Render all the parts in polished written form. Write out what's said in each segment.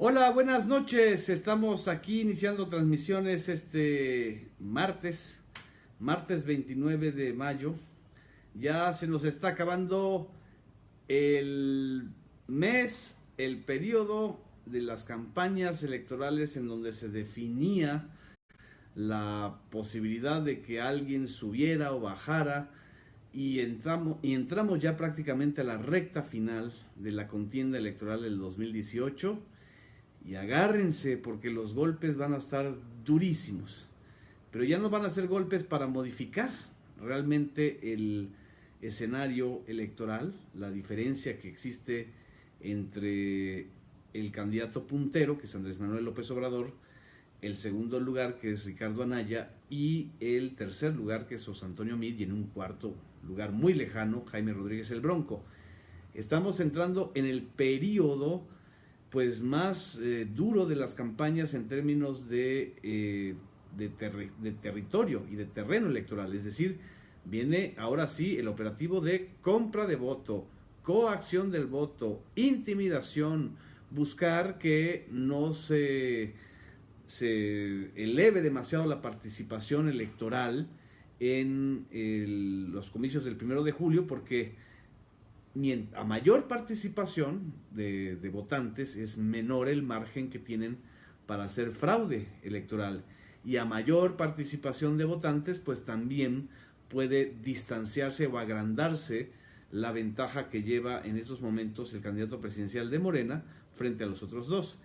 Hola, buenas noches. Estamos aquí iniciando transmisiones este martes 29 de mayo. Ya se nos está acabando el mes, el periodo de las campañas electorales en donde se definía la posibilidad de que alguien subiera o bajara y entramos ya prácticamente a la recta final de la contienda electoral del 2018. Y agárrense porque los golpes van a estar durísimos. Pero ya no van a ser golpes para modificar realmente el escenario electoral, la diferencia que existe entre el candidato puntero, que es Andrés Manuel López Obrador, el segundo lugar, que es Ricardo Anaya, y el tercer lugar, que es José Antonio Meade, y en un cuarto lugar muy lejano, Jaime Rodríguez el Bronco. Estamos entrando en el periodo pues más duro de las campañas en términos de territorio y de terreno electoral. Es decir, viene ahora sí el operativo de compra de voto, coacción del voto, intimidación, buscar que no se eleve demasiado la participación electoral en los comicios del 1 de julio, porque a mayor participación de votantes es menor el margen que tienen para hacer fraude electoral, y a mayor participación de votantes pues también puede distanciarse o agrandarse la ventaja que lleva en estos momentos el candidato presidencial de Morena frente a los otros dos.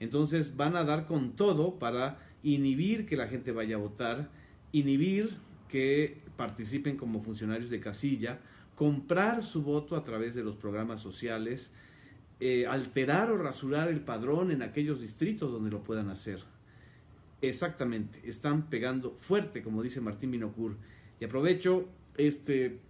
Entonces van a dar con todo para inhibir que la gente vaya a votar, inhibir que participen como funcionarios de casilla, comprar su voto a través de los programas sociales, alterar o rasurar el padrón en aquellos distritos donde lo puedan hacer. Exactamente, están pegando fuerte, como dice Martín Binocur. Y aprovecho este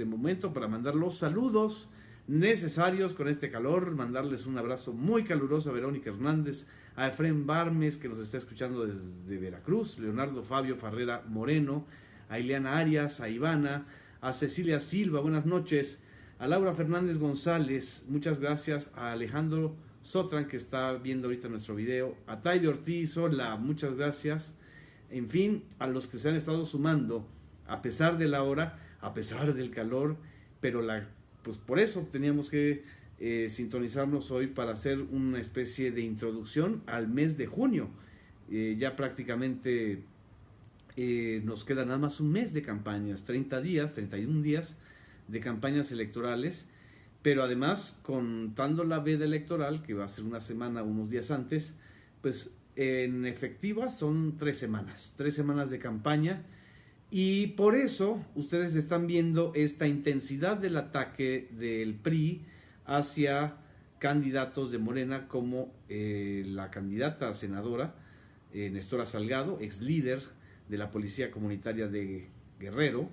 momento para mandar los saludos necesarios con este calor, mandarles un abrazo muy caluroso a Verónica Hernández, a Efrén Barmes, que nos está escuchando desde Veracruz, Leonardo Fabio Farrera Moreno, a Ileana Arias, a Ivana, a Cecilia Silva, buenas noches, a Laura Fernández González, muchas gracias, a Alejandro Sotran, que está viendo ahorita nuestro video, a Taide Ortiz, hola, muchas gracias, en fin, a los que se han estado sumando, a pesar de la hora, a pesar del calor, pero pues por eso teníamos que sintonizarnos hoy para hacer una especie de introducción al mes de junio. Ya prácticamente nos queda nada más un mes de campañas, 30 días, 31 días de campañas electorales, pero además contando la veda electoral, que va a ser una semana, unos días antes, pues en efectiva son 3 semanas de campaña, y por eso ustedes están viendo esta intensidad del ataque del PRI hacia candidatos de Morena, como la candidata a senadora Nestora Salgado, ex líder de la Policía Comunitaria de Guerrero,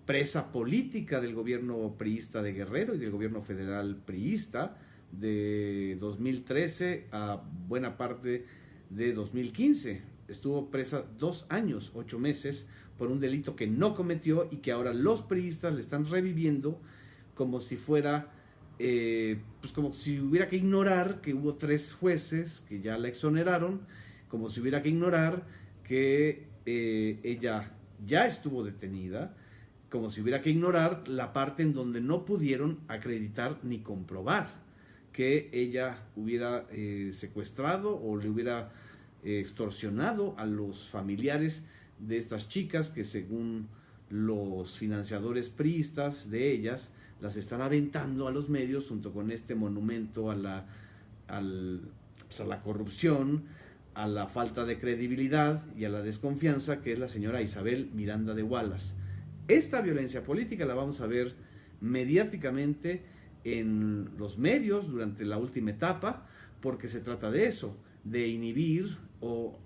presa política del gobierno priista de Guerrero y del gobierno federal priista de 2013 a buena parte de 2015. Estuvo presa 2 años, 8 meses por un delito que no cometió y que ahora los priistas le están reviviendo como si fuera, pues como si hubiera que ignorar que hubo 3 jueces que ya la exoneraron, como si hubiera que ignorar que ella ya estuvo detenida, como si hubiera que ignorar la parte en donde no pudieron acreditar ni comprobar que ella hubiera secuestrado o le hubiera extorsionado a los familiares de estas chicas, que según los financiadores priistas de ellas las están aventando a los medios junto con este monumento a la corrupción, a la falta de credibilidad y a la desconfianza, que es la señora Isabel Miranda de Wallace. Esta violencia política la vamos a ver mediáticamente en los medios durante la última etapa, porque se trata de eso, de inhibir o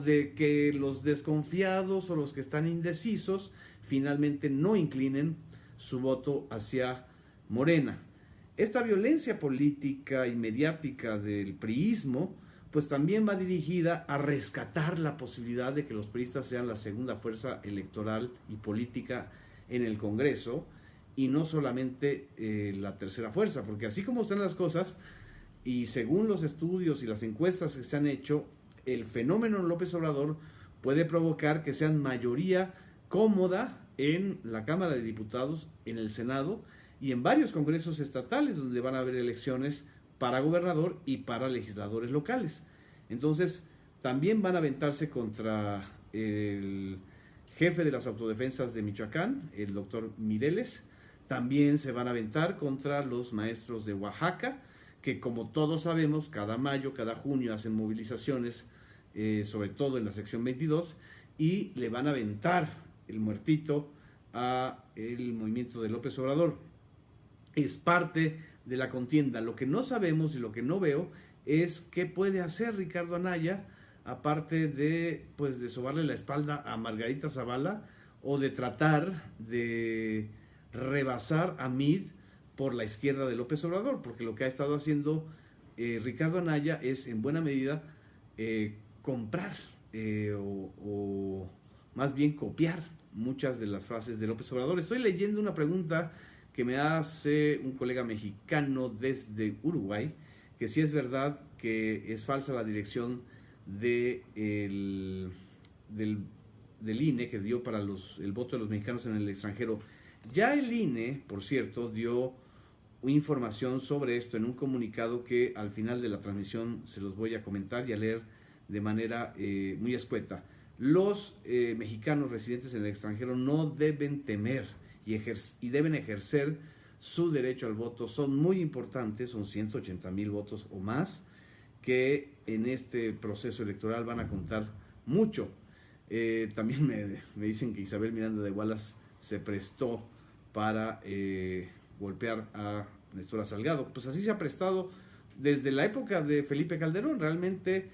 de que los desconfiados o los que están indecisos finalmente no inclinen su voto hacia Morena. Esta violencia política y mediática del priismo pues también va dirigida a rescatar la posibilidad de que los priistas sean la segunda fuerza electoral y política en el Congreso, y no solamente la tercera fuerza, porque así como están las cosas, y según los estudios y las encuestas que se han hecho, el fenómeno López Obrador puede provocar que sean mayoría cómoda en la Cámara de Diputados, en el Senado y en varios congresos estatales donde van a haber elecciones para gobernador y para legisladores locales. Entonces, también van a aventarse contra el jefe de las autodefensas de Michoacán, el doctor Mireles. También se van a aventar contra los maestros de Oaxaca, que como todos sabemos, cada mayo, cada junio hacen movilizaciones, sobre todo en la sección 22, y le van a aventar el muertito a el movimiento de López Obrador. Es parte de la contienda. Lo que no sabemos y lo que no veo es qué puede hacer Ricardo Anaya, aparte de, pues, de sobarle la espalda a Margarita Zavala o de tratar de rebasar a Mid por la izquierda de López Obrador, porque lo que ha estado haciendo Ricardo Anaya es en buena medida comprar o más bien copiar muchas de las frases de López Obrador. Estoy leyendo una pregunta que me hace un colega mexicano desde Uruguay, que si es verdad que es falsa la dirección del INE que dio para el voto de los mexicanos en el extranjero. Ya el INE, por cierto, dio información sobre esto en un comunicado que al final de la transmisión se los voy a comentar y a leer de manera muy escueta. Los mexicanos residentes en el extranjero no deben temer y deben ejercer su derecho al voto. Son muy importantes, son 180,000 votos o más que en este proceso electoral van a contar mucho. También me dicen que Isabel Miranda de Wallace se prestó para golpear a Nestora Salgado. Pues así se ha prestado desde la época de Felipe Calderón. Realmente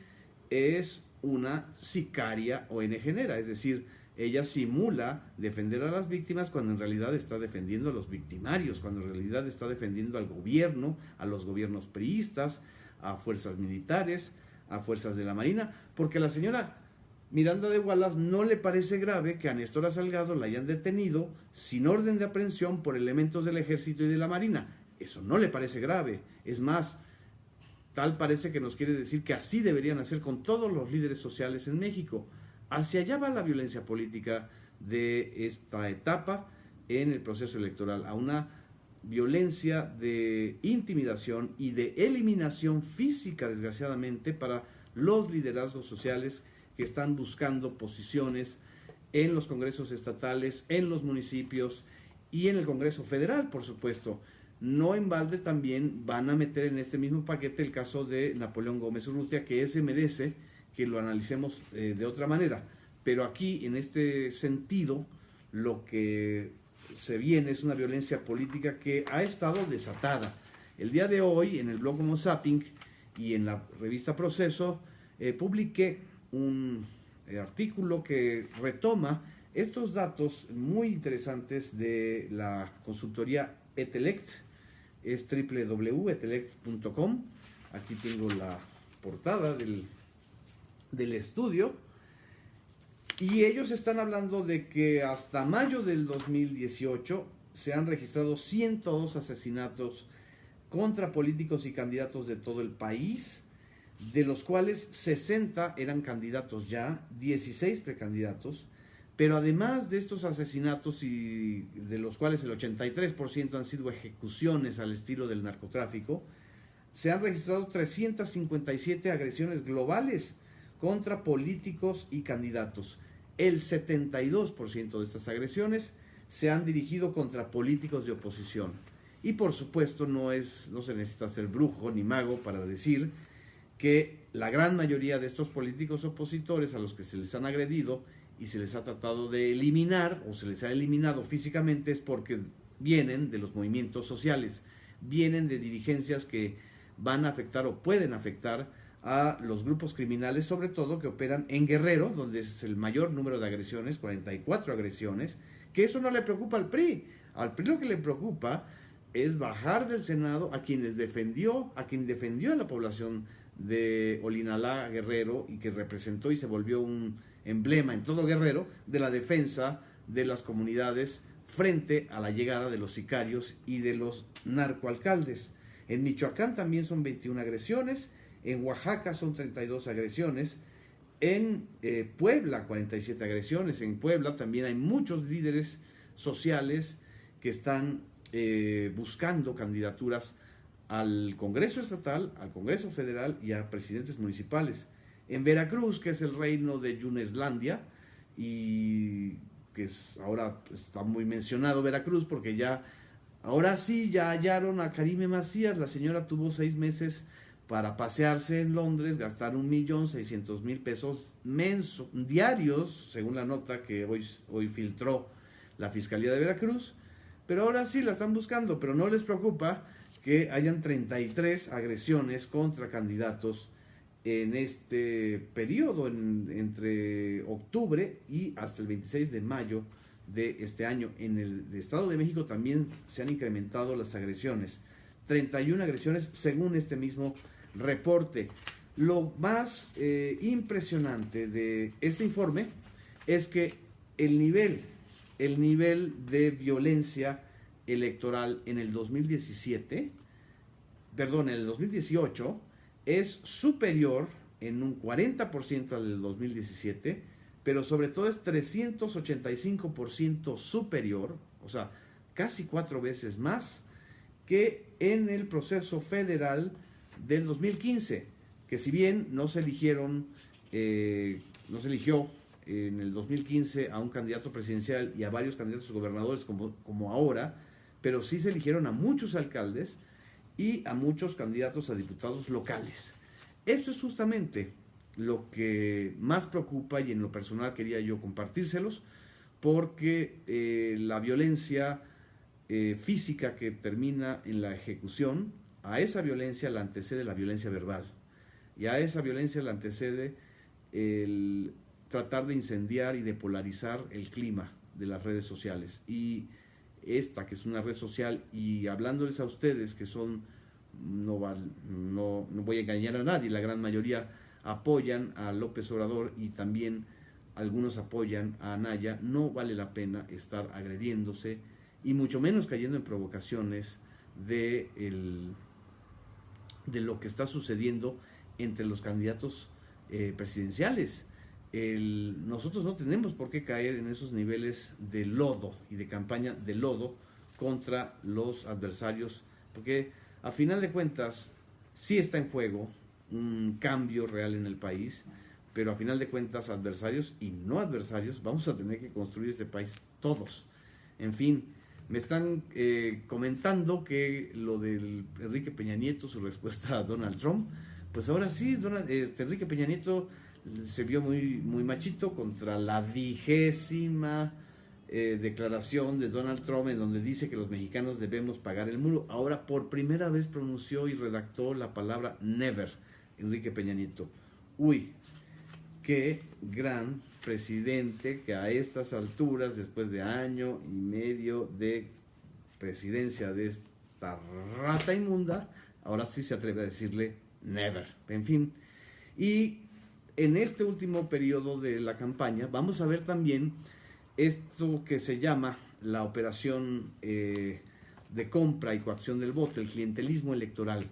es una sicaria ONGera, es decir, ella simula defender a las víctimas cuando en realidad está defendiendo a los victimarios, cuando en realidad está defendiendo al gobierno, a los gobiernos priistas, a fuerzas militares, a fuerzas de la Marina, porque a la señora Miranda de Wallace no le parece grave que a Nestora Salgado la hayan detenido sin orden de aprehensión por elementos del ejército y de la Marina. Eso no le parece grave. Es más, tal parece que nos quiere decir que así deberían hacer con todos los líderes sociales en México. Hacia allá va la violencia política de esta etapa en el proceso electoral, a una violencia de intimidación y de eliminación física, desgraciadamente, para los liderazgos sociales que están buscando posiciones en los congresos estatales, en los municipios y en el Congreso Federal, por supuesto. No en balde también van a meter en este mismo paquete el caso de Napoleón Gómez Urrutia, que ese merece que lo analicemos de otra manera. Pero aquí, en este sentido, lo que se viene es una violencia política que ha estado desatada. El día de hoy, en el blog Homo Zapping y en la revista Proceso, publiqué un artículo que retoma estos datos muy interesantes de la consultoría Etelect. Es www.etelect.com. Aquí tengo la portada del estudio. Y ellos están hablando de que hasta mayo del 2018 se han registrado 102 asesinatos contra políticos y candidatos de todo el país, de los cuales 60 eran candidatos ya, 16 precandidatos, pero además de estos asesinatos, y de los cuales el 83% han sido ejecuciones al estilo del narcotráfico, se han registrado 357 agresiones globales contra políticos y candidatos. El 72% de estas agresiones se han dirigido contra políticos de oposición. Y por supuesto no se necesita ser brujo ni mago para decir que la gran mayoría de estos políticos opositores a los que se les han agredido y se les ha tratado de eliminar o se les ha eliminado físicamente es porque vienen de los movimientos sociales, vienen de dirigencias que van a afectar o pueden afectar a los grupos criminales, sobre todo que operan en Guerrero, donde es el mayor número de agresiones, 44 agresiones, que eso no le preocupa al PRI. Al PRI lo que le preocupa es bajar del Senado a quien defendió a la población de Olinalá, Guerrero, y que representó y se volvió un emblema en todo Guerrero de la defensa de las comunidades frente a la llegada de los sicarios y de los narcoalcaldes. En Michoacán también son 21 agresiones, en Oaxaca son 32 agresiones, en Puebla 47 agresiones. En Puebla también hay muchos líderes sociales que están buscando candidaturas al Congreso Estatal, al Congreso Federal y a presidentes municipales. En Veracruz, que es el reino de Yuneslandia, y que ahora está muy mencionado Veracruz porque ahora sí ya hallaron a Karime Macías. La señora tuvo 6 meses para pasearse en Londres, gastar 1.600.000 pesos diarios, según la nota que hoy filtró la Fiscalía de Veracruz. Pero ahora sí la están buscando, pero no les preocupa que hayan 33 agresiones contra candidatos en este periodo, entre octubre y hasta el 26 de mayo de este año. En el Estado de México también se han incrementado las agresiones, 31 agresiones según este mismo reporte. Lo más impresionante de este informe es que el nivel de violencia electoral en el 2018 es superior en un 40% al del 2017, pero sobre todo es 385% superior, o sea, casi 4 veces más que en el proceso federal del 2015, que si bien no se eligió en el 2015 a un candidato presidencial y a varios candidatos gobernadores como ahora, pero sí se eligieron a muchos alcaldes y a muchos candidatos a diputados locales. Esto es justamente lo que más preocupa, y en lo personal quería yo compartírselos, porque la violencia física que termina en la ejecución, a esa violencia la antecede la violencia verbal, y a esa violencia la antecede el tratar de incendiar y de polarizar el clima de las redes sociales. Y esta, que es una red social, y hablándoles a ustedes que son, no voy a engañar a nadie, la gran mayoría apoyan a López Obrador y también algunos apoyan a Anaya, no vale la pena estar agrediéndose y mucho menos cayendo en provocaciones de lo que está sucediendo entre los candidatos presidenciales. Nosotros no tenemos por qué caer en esos niveles de lodo y de campaña de lodo contra los adversarios, porque a final de cuentas sí está en juego un cambio real en el país, pero a final de cuentas adversarios y no adversarios vamos a tener que construir este país todos. En fin, me están comentando que lo del Enrique Peña Nieto, su respuesta a Donald Trump, pues ahora sí, Enrique Peña Nieto se vio muy, muy machito contra la 20ª declaración de Donald Trump, en donde dice que los mexicanos debemos pagar el muro. Ahora por primera vez pronunció y redactó la palabra never, Enrique Peña Nieto. Uy, qué gran presidente que a estas alturas, después de año y medio de presidencia de esta rata inmunda, ahora sí se atreve a decirle never. En fin, y en este último periodo de la campaña vamos a ver también esto que se llama la operación de compra y coacción del voto, el clientelismo electoral.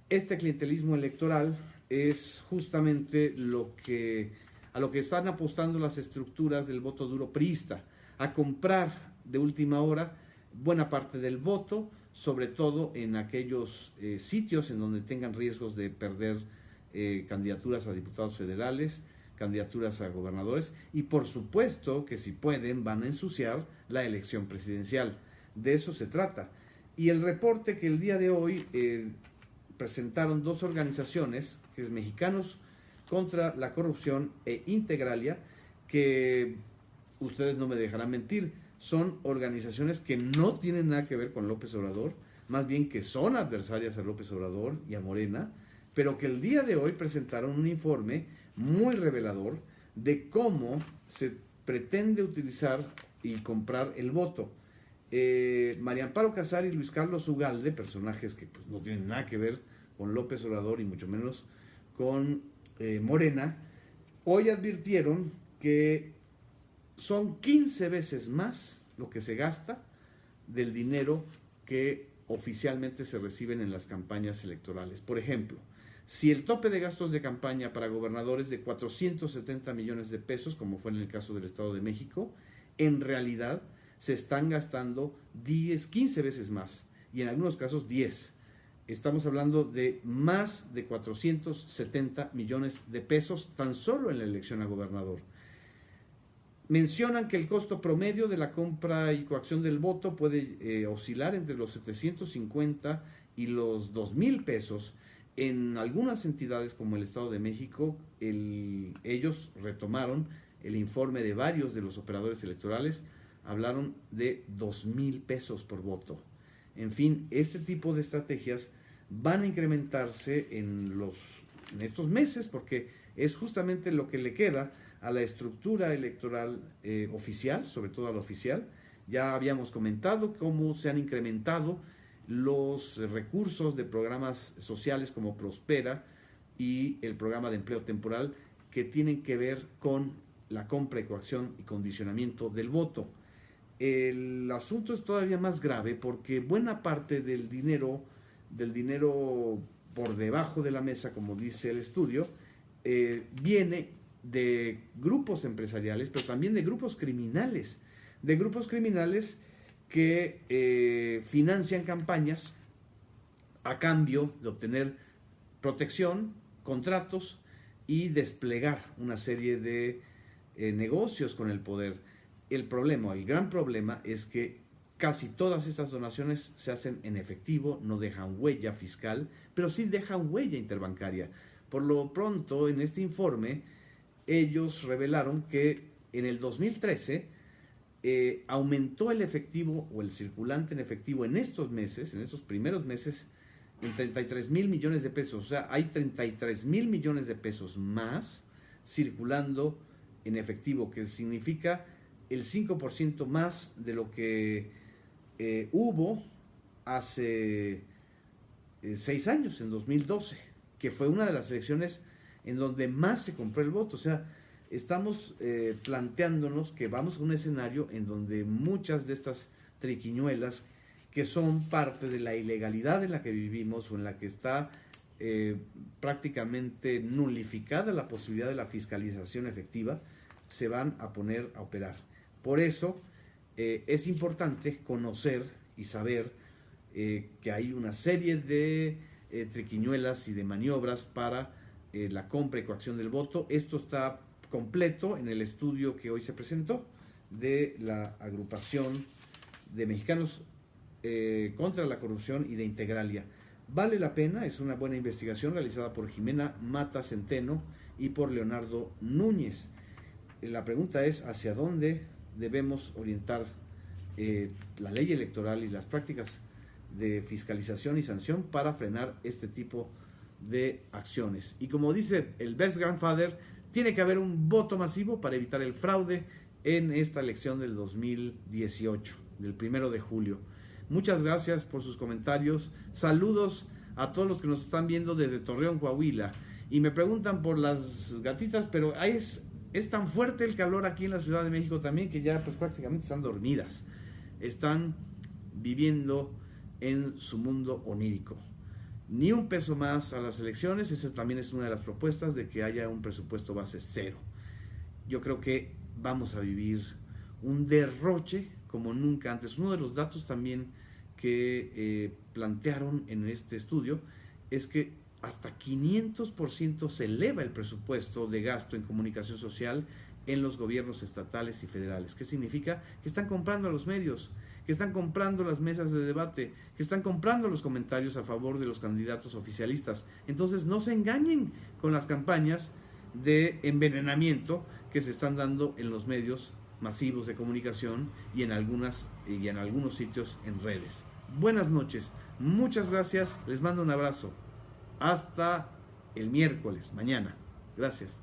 Este clientelismo electoral es justamente a lo que están apostando las estructuras del voto duro priista, a comprar de última hora buena parte del voto, sobre todo en aquellos sitios en donde tengan riesgos de perder candidaturas a diputados federales, candidaturas a gobernadores, y por supuesto que si pueden van a ensuciar la elección presidencial. De eso se trata. Y el reporte que el día de hoy presentaron 2 organizaciones, que es Mexicanos contra la Corrupción e Integralia, que ustedes no me dejarán mentir, son organizaciones que no tienen nada que ver con López Obrador, más bien que son adversarias a López Obrador y a Morena, pero que el día de hoy presentaron un informe muy revelador de cómo se pretende utilizar y comprar el voto. María Amparo Casar y Luis Carlos Ugalde, personajes que pues, no tienen nada que ver con López Obrador y mucho menos con Morena, hoy advirtieron que son 15 veces más lo que se gasta del dinero que oficialmente se reciben en las campañas electorales. Por ejemplo, si el tope de gastos de campaña para gobernadores de 470 millones de pesos, como fue en el caso del Estado de México, en realidad se están gastando 10, 15 veces más, y en algunos casos 10. Estamos hablando de más de 470 millones de pesos tan solo en la elección a gobernador. Mencionan que el costo promedio de la compra y coacción del voto puede oscilar entre los 750 y los 2,000 pesos. En algunas entidades como el Estado de México, ellos retomaron el informe de varios de los operadores electorales, hablaron de 2,000 pesos por voto. En fin, este tipo de estrategias van a incrementarse en estos meses, porque es justamente lo que le queda a la estructura electoral oficial, sobre todo a la oficial. Ya habíamos comentado cómo se han incrementado los recursos de programas sociales como Prospera y el programa de empleo temporal, que tienen que ver con la compra y coacción y condicionamiento del voto. El asunto es todavía más grave porque buena parte del dinero por debajo de la mesa, como dice el estudio, viene de grupos empresariales, pero también de grupos criminales que financian campañas a cambio de obtener protección, contratos y desplegar una serie de negocios con el poder. El gran problema es que casi todas estas donaciones se hacen en efectivo, no dejan huella fiscal, pero sí dejan huella interbancaria. Por lo pronto, en este informe, ellos revelaron que en el 2013 aumentó el efectivo o el circulante en efectivo en estos primeros meses, en 33,000 millones de pesos. O sea, hay 33,000 millones de pesos más circulando en efectivo, que significa el 5% más de lo que hubo hace 6 años, en 2012, que fue una de las elecciones en donde más se compró el voto. O sea, estamos planteándonos que vamos a un escenario en donde muchas de estas triquiñuelas, que son parte de la ilegalidad en la que vivimos o en la que está prácticamente nulificada la posibilidad de la fiscalización efectiva, se van a poner a operar. Por eso es importante conocer y saber que hay una serie de triquiñuelas y de maniobras para la compra y coacción del voto. Esto está completo en el estudio que hoy se presentó de la agrupación de mexicanos contra la corrupción y de Integralia. Vale la pena, es una buena investigación realizada por Jimena Mata Centeno y por Leonardo Núñez. La pregunta es hacia dónde debemos orientar la ley electoral y las prácticas de fiscalización y sanción para frenar este tipo de acciones. Y como dice el Best Grandfather, tiene que haber un voto masivo para evitar el fraude en esta elección del 2018, del 1 de julio. Muchas gracias por sus comentarios. Saludos a todos los que nos están viendo desde Torreón, Coahuila. Y me preguntan por las gatitas, pero es tan fuerte el calor aquí en la Ciudad de México también que ya pues prácticamente están dormidas. Están viviendo en su mundo onírico. Ni un peso más a las elecciones. Esa también es una de las propuestas, de que haya un presupuesto base cero. Yo creo que vamos a vivir un derroche como nunca antes. Uno de los datos también que plantearon en este estudio es que hasta 500% se eleva el presupuesto de gasto en comunicación social en los gobiernos estatales y federales. ¿Qué significa? Que están comprando a los medios, que están comprando las mesas de debate, que están comprando los comentarios a favor de los candidatos oficialistas. Entonces no se engañen con las campañas de envenenamiento que se están dando en los medios masivos de comunicación y en algunos sitios en redes. Buenas noches, muchas gracias, les mando un abrazo. Hasta el miércoles, mañana. Gracias.